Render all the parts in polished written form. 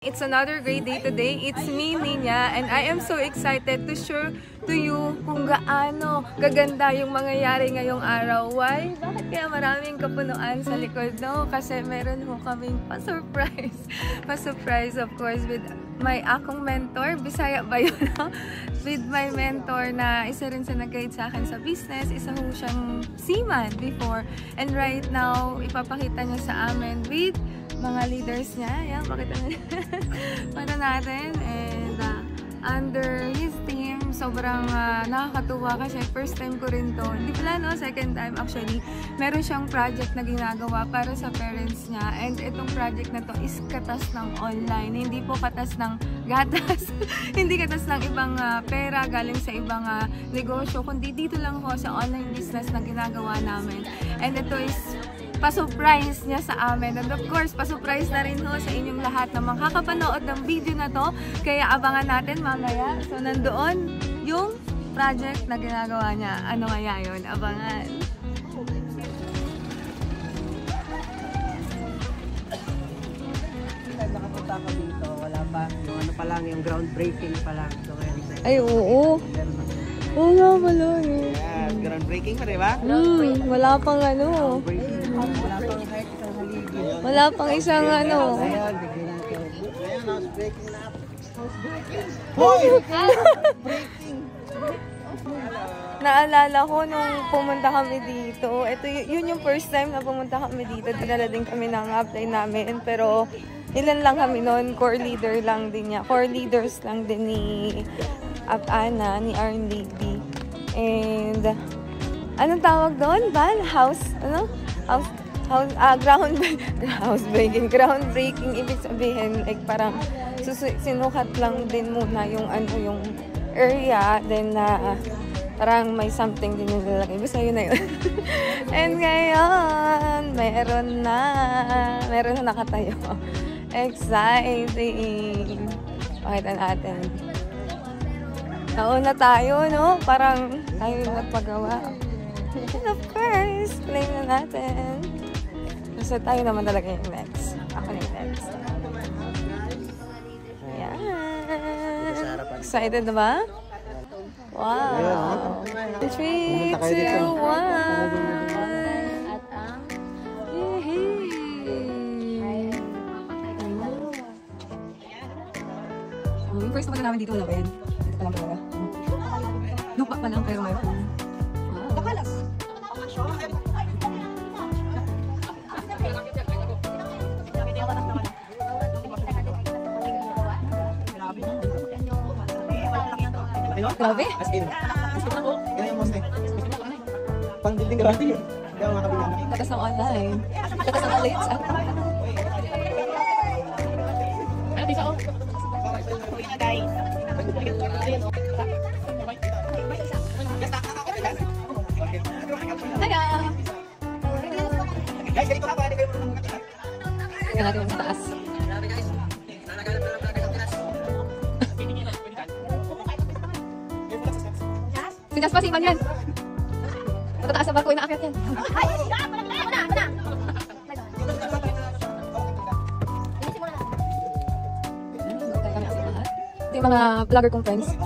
It's another great day today. It's me, Ninya, and I am so excited to share to you kung gaano gaganda yung mangyayari ngayong araw. Why? Bakit kaya maraming kapunuan sa likod? No? Kasi meron ho kaming pa-surprise. Pa-surprise, of course, with my akong mentor. Bisaya ba yun? No? With my mentor na isa rin sa nag-guide sa akin sa business. Isa ho siyang seaman before. And right now, ipapakita niya sa amin with mga leaders niya. Yan, pakita natin. And under his team, sobrang nakakatuwa kasi first time ko rin to. Hindi pala, no? Second time actually. Meron siyang project na ginagawa para sa parents niya. And itong project na to is katas ng online. Hindi po katas ng gatas. Hindi katas ng ibang pera galing sa ibang negosyo. Kundi dito lang ho sa online business na ginagawa namin. And ito is pa-surprise niya sa amin. And of course, pa-surprise na rin ho sa inyong lahat na makakapanood ng video na to. Kaya abangan natin mamaya. So, nandoon yung project na ginagawa niya. Ano kaya yun? Abangan. Nakapunta ko dito. Wala pa. Yung ano pa lang, yung groundbreaking pa lang. So, ay, oo. Oo nga pala yun. Yeah, groundbreaking pa, diba? Wala pang ano. Wala pang kahit isang haligi. Wala pang isang ano. Ayan, bigyan natin. Ayan, house breaking na. House breaking. Hoy! Breaking! Naalala ko nung pumunta kami dito. Ito, yun yung first time na pumunta kami dito. Dinala din kami ng apply namin. Pero ilan lang kami noon. Core leader lang din niya. Core leaders lang din ni Ana, ni Arn Lady. And anong tawag doon? Val? House? Ano? Groundbreaking. Groundbreaking, ibig sabihin, like parang sinukat lang din muna yung ano, yung area, then parang may something din yung lalaki. Basta yun na yun. And ngayon, meron na nakatayo. Exciting! Pakita natin. Nauna tayo, no? Parang tayo yung nagpagawa. And of course, play na natin. Kasi tayo naman talaga yung next. Ako na yung next. Ayan. Excited na ba? Wow. 3, 2, 1. Yung first na namin dito, wala ba yan? Dito pa lang talaga. Lupa pa lang, pero mayroon. Bakalas! Grabe? As in. Yan yung most pang dinding grabe yun. Kaya mga kabilang. Katas ng online. Katas ng online. Ano bisa ko? Guys. Guys, ganito ka ba? Hindi kayo marunong makatira. Tingnan natin sa taas. Sinas pa si Iman yan. Matataas sa barko, inaakyat yan. Ito yung mga vlogger kong friends.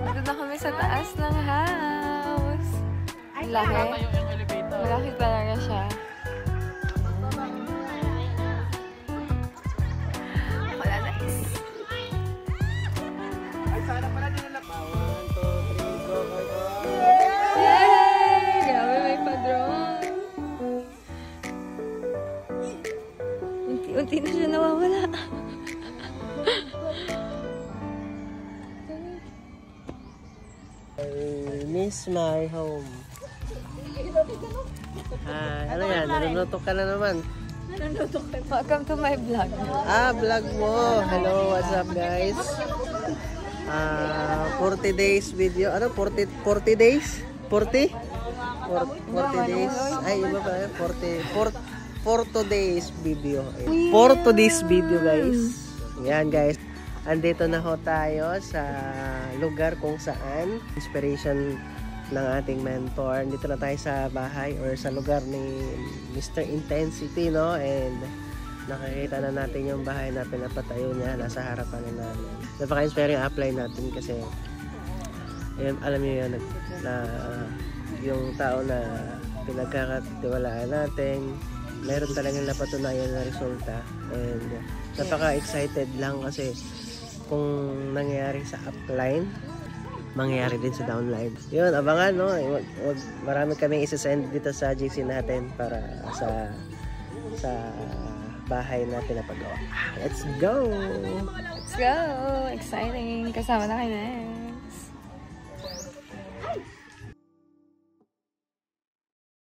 Dito na kami sa taas ng house. Laki. Malaki talaga siya. Wala, nice. Ay, sana pala din na pa. 1, 2, 3, go, go, go. Yay! Grabe, may pa-drone. Unti-unti na siya nawawala. I miss my home. Ano yan? Nanunutok ka na naman. Welcome to my vlog. Vlog mo. Hello, what's up guys? 40 days video. Ano? 40 days? 40? 40 days. Ay, iba ba? 40 days video. 4 days video guys. Yan guys. andito na ho tayo sa lugar kung saan inspiration ng ating mentor. Dito na tayo sa bahay or sa lugar ni Mr. Intensity, no? And nakikita na natin yung bahay na pinapatayo niya. Nasa harapan na namin. Napaka-inspiring apply natin kasi alam niyo yun na yung tao na pinagkakatiwalaan natin, meron talagang napatunayan na resulta. And napaka-excited lang kasi kung nangyayari sa upline, mangyayari din sa downline. Yun, abangan, no? Marami kaming isa-send dito sa GC natin para sa bahay na pinapagawa. Let's go! Let's go! Exciting! Kasama na kayo na.